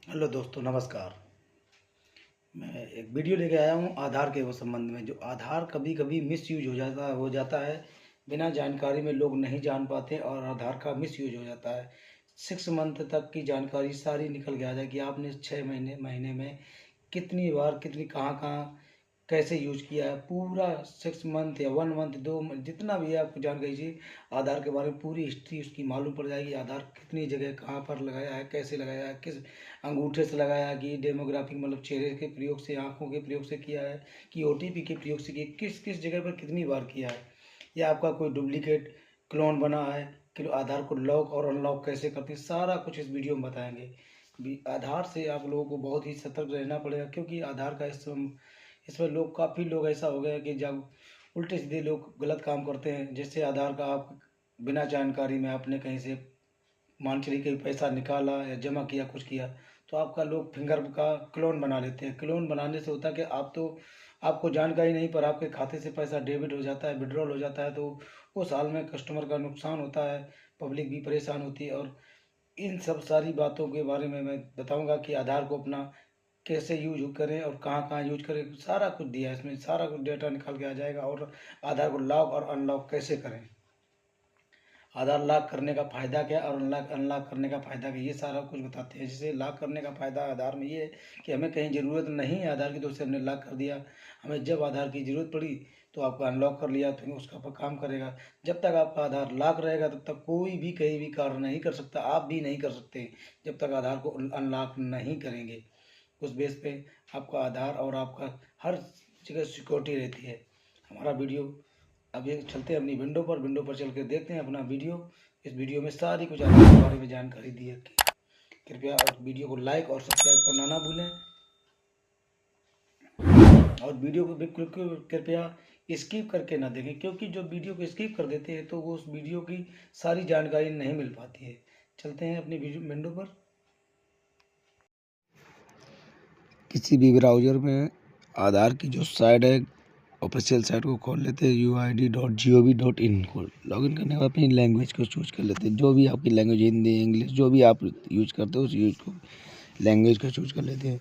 Hello दोस्तों, नमस्कार। मैं एक वीडियो लेके आया हूँ आधार के संबंध में। जो आधार कभी कभी मिसयूज हो जाता है। बिना जानकारी में लोग नहीं जान पाते और आधार का मिसयूज हो जाता है। 6 मंथ तक की जानकारी सारी निकल के आ जाएगी। आपने 6 महीने में कितनी बार कितनी कहाँ कहाँ कैसे यूज किया है, पूरा 6 मंथ या 1 मंथ 2 मंथ जितना भी है आपको जानकारी चाहिए आधार के बारे में, पूरी हिस्ट्री उसकी मालूम पड़ जाएगी। आधार कितनी जगह कहाँ पर लगाया है, कैसे लगाया है, किस अंगूठे से लगाया है, कि डेमोग्राफिक मतलब चेहरे के प्रयोग से, आंखों के प्रयोग से किया है, कि ओटीपी के प्रयोग से किया, किस किस जगह पर कितनी बार किया है, या आपका कोई डुप्लीकेट क्लोन बना है, कि आधार को लॉक और अनलॉक कैसे करते हैं, सारा कुछ इस वीडियो में बताएंगे। आधार से आप लोगों को बहुत ही सतर्क रहना पड़ेगा, क्योंकि आधार का इसमें लोग, काफ़ी लोग ऐसा हो गया कि जब उल्टे सीधे लोग गलत काम करते हैं। जैसे आधार का आप बिना जानकारी में आपने कहीं से मान चलिए कि पैसा निकाला या जमा किया, कुछ किया, तो आपका लोग फिंगर का क्लोन बना लेते हैं। क्लोन बनाने से होता है कि आप तो आपको जानकारी नहीं, पर आपके खाते से पैसा डेबिट हो जाता है, विड्रॉल हो जाता है, तो उस हाल में कस्टमर का नुकसान होता है, पब्लिक भी परेशान होती है। और इन सब सारी बातों के बारे में मैं बताऊंगा कि आधार को अपना कैसे यूज करें और कहाँ कहाँ यूज करें, सारा कुछ दिया है इसमें, सारा कुछ डेटा निकाल के आ जाएगा। और आधार को लॉक और अनलॉक कैसे करें, आधार लॉक करने का फ़ायदा क्या और अनलॉक अनलॉक करने का फ़ायदा क्या, ये सारा कुछ बताते हैं। जैसे लॉक करने का फ़ायदा आधार में ये है कि हमें कहीं ज़रूरत नहीं है आधार की, तो उससे हमने लॉक कर दिया। हमें जब आधार की ज़रूरत पड़ी तो आपका अनलॉक कर लिया, तो उसका पर काम करेगा। जब तक आपका आधार लॉक रहेगा तब तक कोई भी कहीं भी कार्य नहीं कर सकता, आप भी नहीं कर सकते जब तक आधार को अनलॉक नहीं करेंगे। उस बेस पे आपका आधार और आपका हर जगह सिक्योरिटी रहती है। हमारा वीडियो, अब ये चलते हैं अपनी विंडो पर चल के देखते हैं अपना वीडियो। इस वीडियो में सारी कुछ आधार के बारे में जानकारी दी है। कृपया और वीडियो को लाइक और सब्सक्राइब करना ना भूलें, और वीडियो को बिल्कुल कृपया स्किप करके ना देखें, क्योंकि जो वीडियो को स्किप कर देते हैं तो वो उस वीडियो की सारी जानकारी नहीं मिल पाती है। चलते हैं अपनी विंडो पर। किसी भी ब्राउज़र में आधार की जो साइट है, ऑफिशियल साइट को खोल लेते हैं, uid.gov.in को लॉगिन करने के बाद अपनी लैंग्वेज को चूज कर लेते हैं। जो भी आपकी लैंग्वेज, हिंदी, इंग्लिश, जो भी आप यूज करते हो उस लैंग्वेज को चूज कर लेते हैं।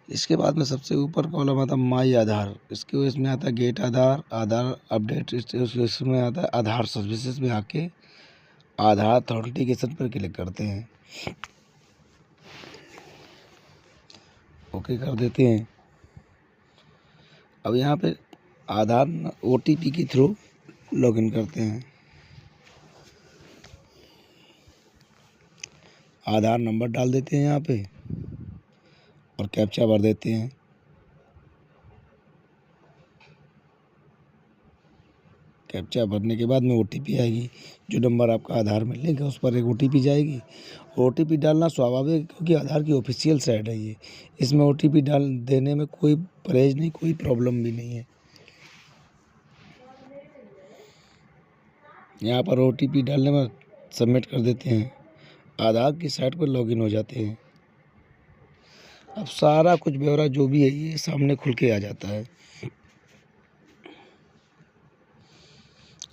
इसके बाद में सबसे ऊपर कॉलम आता है माई आधार। इसके इसमें आता है गेट आधार, आधार अपडेट, इसमें आता है आधार सर्विसेज में आके आधार अथॉरिटिकेशन पर क्लिक करते हैं, ओके कर देते हैं। अब यहाँ पे आधार ओटीपी के थ्रू लॉगिन करते हैं। आधार नंबर डाल देते हैं यहाँ पे और कैप्चा भर देते हैं। कैप्चा भरने के बाद में ओटीपी आएगी। जो नंबर आपका आधार में लिंक है उस पर एक ओटीपी जाएगी। ओटीपी डालना स्वाभाविक है, क्योंकि आधार की ऑफिशियल साइट है ये। इसमें ओटीपी डाल देने में कोई परहेज नहीं, कोई प्रॉब्लम भी नहीं है। यहाँ पर ओटीपी डालने में सबमिट कर देते हैं, आधार की साइट पर लॉगिन हो जाते हैं। अब सारा कुछ ब्यौरा जो भी है ये सामने खुल के आ जाता है।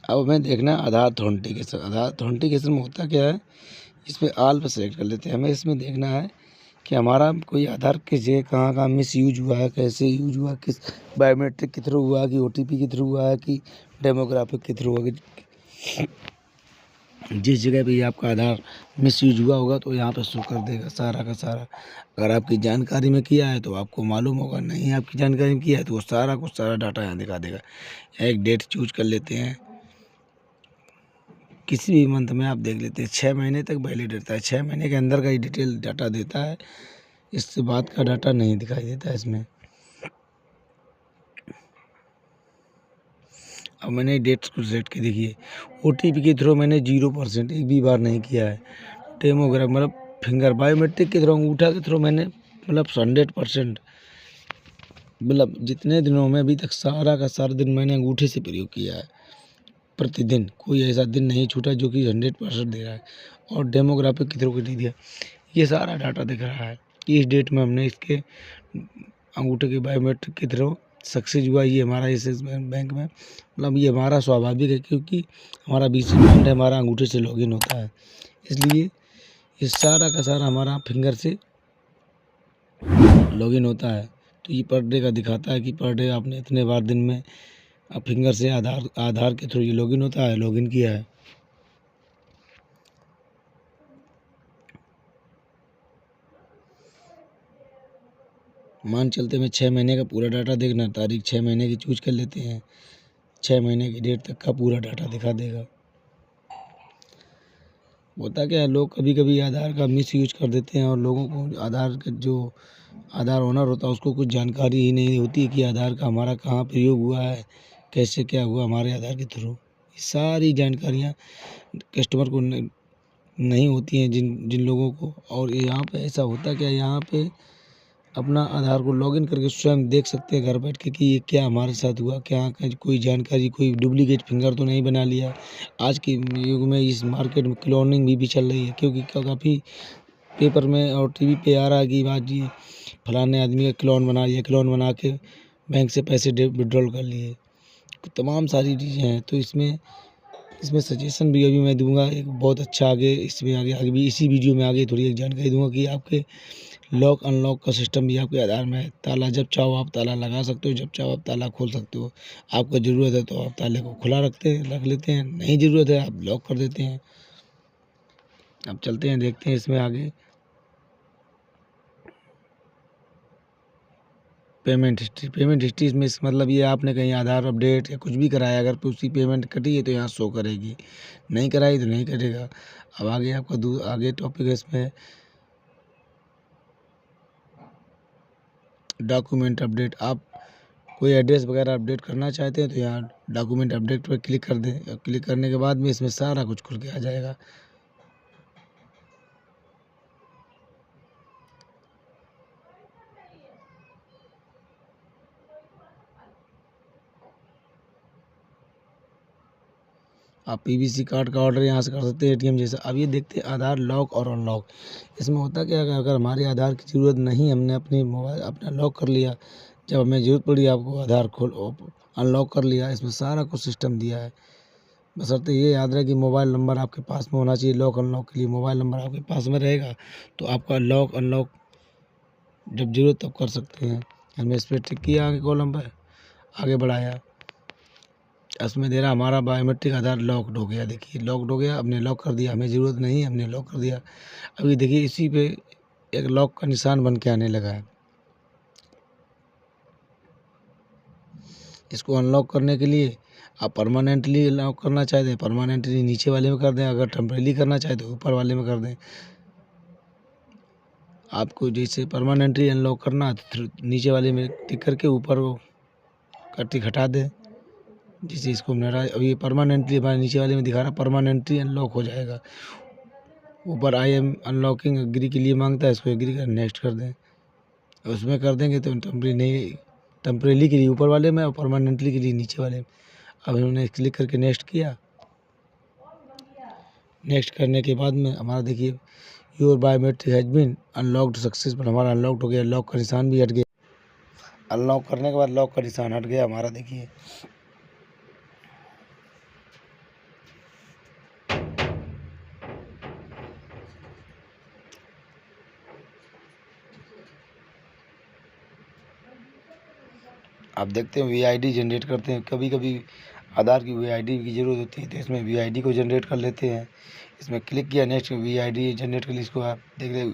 अब हमें देखना है आधार अथॉरिटिकेशन। आधार अथॉरिटिकेशन में होता क्या है, इस पर ऑल पर सेलेक्ट कर लेते हैं। हमें इसमें देखना है कि हमारा कोई आधार किस जगह कहाँ कहाँ मिस यूज हुआ है, कैसे यूज हुआ, किस बायोमेट्रिक के थ्रू हुआ, कि ओटीपी के थ्रू हुआ है, कि डेमोग्राफिक के थ्रू हुआ। जिस जगह पे आपका आधार मिस यूज हुआ होगा तो यहाँ पे शो कर देगा सारा का सारा। अगर आपकी जानकारी में किया है तो आपको मालूम होगा, नहीं आपकी जानकारी में किया है तो वो सारा कुछ सारा डाटा यहाँ दिखा देगा। एक डेट चूज कर लेते हैं, किसी भी मंथ में आप देख लेते हैं। 6 महीने तक वैलिड रहता है, 6 महीने के अंदर का ही डिटेल डाटा देता है, इससे बाद का डाटा नहीं दिखाई देता है इसमें। अब मैंने डेट्स को सेलेक्ट की, देखिए ओटीपी के थ्रू मैंने 0% एक भी बार नहीं किया है। डेमोग्राफ मतलब फिंगर बायोमेट्रिक के थ्रू, अंगूठा के थ्रू मैंने मतलब 100%, मतलब जितने दिनों में अभी तक सारा का सारा दिन मैंने अंगूठे से प्रयोग किया है। प्रतिदिन कोई ऐसा दिन नहीं छूटा जो कि 100% दे रहा है। और डेमोग्राफिक के थ्रू को नहीं दिया, ये सारा डाटा दिख रहा है कि इस डेट में हमने इसके अंगूठे के बायोमेट्रिक के थ्रू सक्सेस हुआ। ये हमारा एसिस बैंक में, मतलब ये हमारा स्वाभाविक है, क्योंकि हमारा बीसी हमारा अंगूठे से लॉगिन होता है, इसलिए ये सारा का सारा हमारा फिंगर से लॉगिन होता है तो ये पर डे का दिखाता है कि पर डे आपने इतने बार दिन में फिंगर से आधार के थ्रू ये लॉगिन होता है, लॉगिन किया है। मान चलते में 6 महीने का पूरा डाटा देखना, तारीख 6 महीने की चूज कर लेते हैं, 6 महीने की डेट तक का पूरा डाटा दिखा देगा। होता क्या है, लोग कभी कभी आधार का मिस यूज कर देते हैं और लोगों को आधार का जो आधार ओनर होता है उसको कुछ जानकारी ही नहीं होती कि आधार का हमारा कहाँ प्रयोग हुआ है, कैसे क्या हुआ हमारे आधार के थ्रू। ये सारी जानकारियाँ कस्टमर को नहीं होती हैं जिन जिन लोगों को। और यहाँ पे ऐसा होता क्या है, यहाँ पे अपना आधार को लॉगिन करके स्वयं देख सकते हैं घर बैठ के कि ये क्या हमारे साथ हुआ, क्या कोई जानकारी, कोई डुप्लीकेट फिंगर तो नहीं बना लिया। आज के युग में इस मार्केट में क्लोनिंग भी चल रही है, क्योंकि काफ़ी पेपर में और टीवी पे आ रहा है कि बात जी फलाने आदमी का क्लोन बना लिया, क्लोन बना के बैंक से पैसे विड्रॉल कर लिए। तमाम सारी चीज़ें हैं। तो इसमें सजेशन भी अभी मैं दूंगा एक बहुत अच्छा, आगे इसमें आगे भी इसी वीडियो में आगे थोड़ी एक जानकारी दूंगा कि आपके लॉक अनलॉक का सिस्टम भी आपके आधार में है। ताला जब चाहो आप ताला लगा सकते हो, जब चाहो आप ताला खोल सकते हो। आपको ज़रूरत है तो आप ताले को खुला रख लेते हैं, नहीं ज़रूरत है आप लॉक कर देते हैं। अब चलते हैं, देखते हैं इसमें आगे पेमेंट हिस्ट्री में मतलब ये आपने कहीं आधार अपडेट या कुछ भी कराया, अगर उसकी पेमेंट कटी है तो यहाँ शो करेगी, नहीं कराई तो नहीं करेगा। अब आगे आपका आगे टॉपिक है इसमें डॉक्यूमेंट अपडेट। आप कोई एड्रेस वगैरह अपडेट करना चाहते हैं तो यहाँ डॉक्यूमेंट अपडेट पर क्लिक कर दें। क्लिक करने के बाद में इसमें सारा कुछ खुल के आ जाएगा। आप पीवीसी कार्ड का ऑर्डर यहाँ से कर सकते हैं, एटीएम जैसा। अब ये देखते हैं आधार लॉक और अनलॉक। इसमें होता क्या है, अगर हमारे आधार की ज़रूरत नहीं, हमने अपनी मोबाइल अपना लॉक कर लिया, जब हमें ज़रूरत पड़ी आपको आधार अनलॉक कर लिया। इसमें सारा कुछ सिस्टम दिया है, बशर्ते ये याद रहे कि मोबाइल नंबर आपके पास में होना चाहिए। लॉक अनलॉक के लिए मोबाइल नंबर आपके पास में रहेगा तो आपका लॉक अनलॉक जब ज़रूरत तब कर सकते हैं। हमने इस पर टिक किया, आगे कॉलम पर आगे बढ़ाया, इसमें दे रहा हमारा बायोमेट्रिक आधार लॉक्ड हो गया। देखिए लॉक्ड हो गया, हमने लॉक कर दिया, हमें ज़रूरत नहीं है, हमने लॉक कर दिया। अभी देखिए इसी पे एक लॉक का निशान बन के आने लगा है। इसको अनलॉक करने के लिए आप परमानेंटली लॉक करना चाहते हैं, परमानेंटली नीचे वाले में कर दें। अगर टेम्परेरी करना चाहते तो ऊपर वाले में कर दें। आपको जैसे परमानेंटली अनलॉक करना तो नीचे वाले में टिक करके ऊपर वो का टिक हटा दें। जिसे इसको मेरा अभी परमानेंटली हमारे नीचे वाले में दिखा रहा, परमानेंटली अनलॉक हो जाएगा। ऊपर आई एम अनलॉकिंग एग्री के लिए मांगता है, इसको एग्री कर नेक्स्ट कर दें। उसमें कर देंगे तो टेम्परेरी के लिए ऊपर वाले में और परमानेंटली के लिए नीचे वाले में। अब इन्होंने क्लिक करके नेक्स्ट किया। नेक्स्ट करने के बाद में हमारा देखिए your biometric has been unlocked successful, हमारा अनलॉक्ड हो गया। लॉक का निशान भी हट गया। अनलॉक करने के बाद लॉक का निशान हट गया हमारा। देखिए आप देखते हैं वीआईडी जनरेट करते हैं। कभी कभी आधार की वीआईडी की ज़रूरत होती है तो इसमें वीआईडी को जनरेट कर लेते हैं। इसमें क्लिक किया, नेक्स्ट वीआईडी जनरेट कर ली। इसको आप देख रहे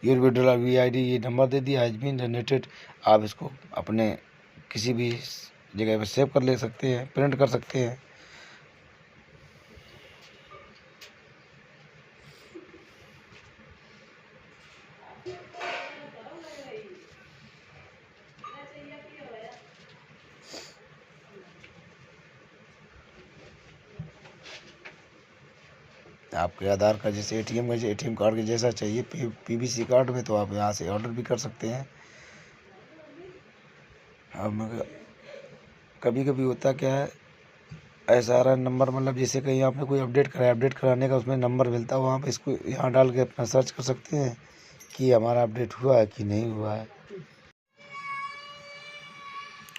योर विड्रॉल वीआईडी, ये नंबर दे दिया, हैज बीन जनरेटेड। आप इसको अपने किसी भी जगह पर सेव कर ले सकते हैं, प्रिंट कर सकते हैं। आपके आधार का जैसे एटीएम कार्ड के जैसा चाहिए पीवीसी कार्ड में, तो आप यहाँ से ऑर्डर भी कर सकते हैं। अब कभी कभी होता क्या है, ऐसा आ रहा नंबर, मतलब जैसे कहीं आपने कोई अपडेट कराया, अपडेट कराने का उसमें नंबर मिलता है, वहाँ पे इसको यहाँ डाल के अपना सर्च कर सकते हैं कि हमारा अपडेट हुआ है कि नहीं हुआ है।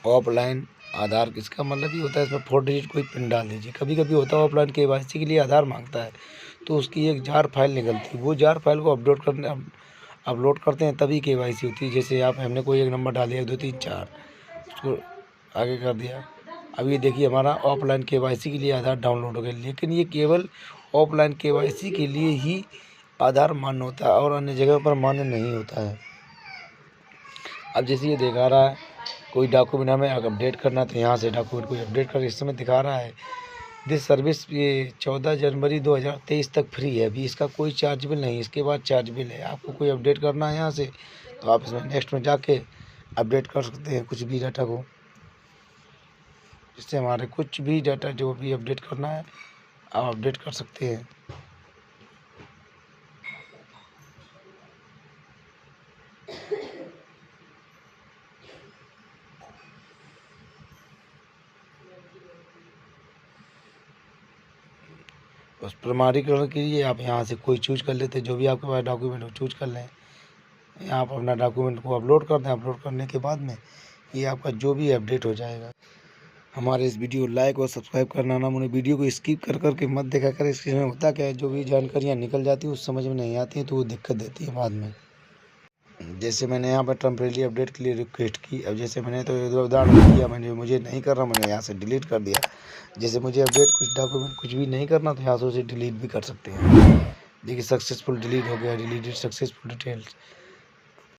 ऑफलाइन आधार इसका मतलब ये होता है, इसमें 4 डिजिट कोई पिन डाल दीजिए। कभी कभी होता है ऑफलाइन केवाईसी के लिए आधार मांगता है तो उसकी एक जार फाइल निकलती है, वो जार फाइल को अपलोड करते हैं तभी केवाईसी होती है। जैसे आप हमने कोई एक नंबर डाल दिया 2 3 4 उसको आगे कर दिया। अब ये देखिए हमारा ऑफलाइन केवाईसी के लिए आधार डाउनलोड हो गया, लेकिन ये केवल ऑफलाइन केवाईसी के लिए ही आधार मान्य होता है और अन्य जगह पर मान्य नहीं होता है। अब जैसे ये दिखा रहा है कोई डॉक्यूमेंट हमें अपडेट करना, तो यहाँ से डॉक्यूमेंट कोई अपडेट कर इस समय दिखा रहा है दिस सर्विस ये 14 जनवरी 2023 तक फ्री है। अभी इसका कोई चार्जेबल नहीं, इसके बाद चार्जेबल है। आपको कोई अपडेट करना है यहाँ से तो आप इसमें नेक्स्ट में जाके अपडेट कर सकते हैं कुछ भी डाटा को, जिससे हमारे कुछ भी डाटा जो भी अपडेट करना है आप अपडेट कर सकते हैं। उस प्रमाणीकरण के लिए आप यहाँ से कोई चूज कर लेते हैं, जो भी आपके पास डॉक्यूमेंट हो चूज कर लें। यहाँ आप अपना डॉक्यूमेंट को अपलोड कर दें। अपलोड करने के बाद में ये आपका जो भी अपडेट हो जाएगा। हमारे इस वीडियो लाइक और सब्सक्राइब करना ना मुझे वीडियो को स्किप कर करके मत देखा कर। इसमें होता क्या है, जो भी जानकारियाँ निकल जाती है उस समझ में नहीं आती हैं तो वो दिक्कत देती है बाद में। जैसे मैंने यहाँ पर टेम्परेरी अपडेट के लिए रिक्वेस्ट की। अब जैसे मैंने तो उदाहरण दिया, मुझे नहीं करना, मैंने यहाँ से डिलीट कर दिया। जैसे मुझे अपडेट कुछ डॉक्यूमेंट कुछ भी नहीं करना तो यहाँ से उसे डिलीट भी कर सकते हैं। देखिए सक्सेसफुल डिलीट हो गया, डिलीटेड सक्सेसफुल डिटेल्स।